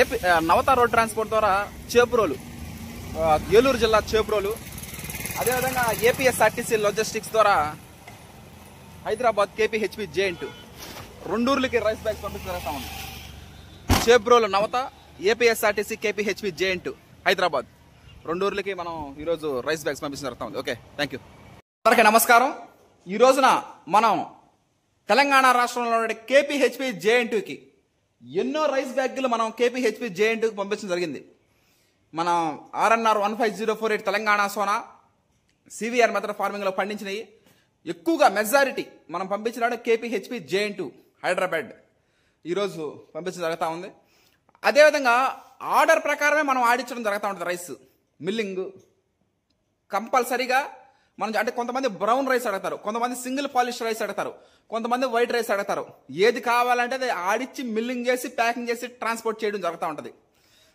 AP నవత road transport ద్వారా చేబ్రోలు ఏలూరు జిల్లా చేబ్రోలు, అదేవిధంగా ఏపీఎస్ఆర్టీసీ లాజిస్టిక్స్ ద్వారా హైదరాబాద్ కేపీహెచ్పి జేఎన్2 రెండూర్లకి రైస్ బ్యాగ్స్ పంపించగలుగుతా ఉంది. చేబ్రోలు నవత, ఏపీఎస్ఆర్టీసీ కేపీహెచ్పి జేఎన్2 హైదరాబాద్ రెండూర్లకి మనం ఈరోజు రైస్ బ్యాగ్స్ పంపించగలుగుతా ఉంది. Okay, thank you. అందరికీ నమస్కారం. ఈ రోజున మనం తెలంగాణ రాష్ట్రంలో ఉండే కేపీహెచ్పి జేఎన్2కి ఎన్నో రైస్ బ్యాగులు మనం కేపీహెచ్పి జేఎన్2కి పంపించడం జరిగింది. మనం RNR 15048 Telangana Sona CVR method ఫార్మింగ్లో పండించినవి ఎక్కువగా మెజారిటీ మనం పంపించిన కేపీహెచ్పి జేఎన్2 హైదరాబాద్ ఈరోజు పంపించడం జరుగుతూ ఉంది. అదేవిధంగా ఆర్డర్ ప్రకారమే మనం ఆడించడం జరుగుతూ ఉంటుంది. రైస్ మిల్లింగ్ కంపల్సరీగా మనం అంటే కొంతమంది బ్రౌన్ రైస్ అడుగుతారు, కొంతమంది సింగిల్ పాలిష్ రైస్ అడుగుతారు, కొంతమంది వైట్ రైస్ అడుగుతారు. ఏది కావాలంటే అది ఆడిచ్చి మిల్లింగ్ చేసి ప్యాకింగ్ చేసి ట్రాన్స్పోర్ట్ చేయడం జరుగుతూ ఉంటుంది.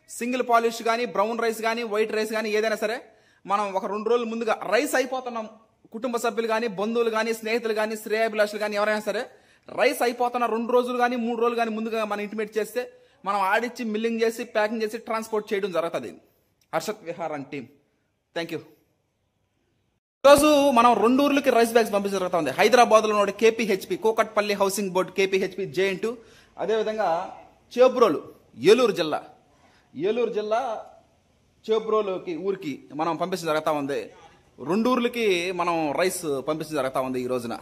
సింగిల్ పాలిష్ కానీ బ్రౌన్ రైస్ కానీ వైట్ రైస్ కానీ ఏదైనా సరే మనం ఒక 2 రోజుల ముందుగా రైస్ అయిపోతున్నాం, కుటుంబ సభ్యులు కానీ బంధువులు కానీ స్నేహితులు కానీ శ్రేయాభిలాషులు కానీ ఎవరైనా సరే రైస్ అయిపోతున్న 2 రోజులు కానీ 3 రోజులు కానీ ముందుగా మనం ఇంటిమేట్ చేస్తే మనం ఆడిచ్చి మిల్లింగ్ చేసి ప్యాకింగ్ చేసి ట్రాన్స్పోర్ట్ చేయడం జరుగుతుంది. Harshad Vihar and team, thank you. ఈరోజు మనం రెండూర్లకి రైస్ బ్యాగ్స్ పంపించడం జరుగుతుంది. హైదరాబాద్లో ఉన్న కేపీహెచ్పి కూకట్పల్లి హౌసింగ్ బోర్డు కేపీహెచ్పి జేఎన్2, అదేవిధంగా చేబ్రోలు ఏలూరు జిల్లా చేబ్రోలుకి ఊరికి మనం పంపించడం జరుగుతూ ఉంది. రెండూర్లకి మనం రైస్ పంపించడం జరుగుతూ ఉంది ఈ రోజున.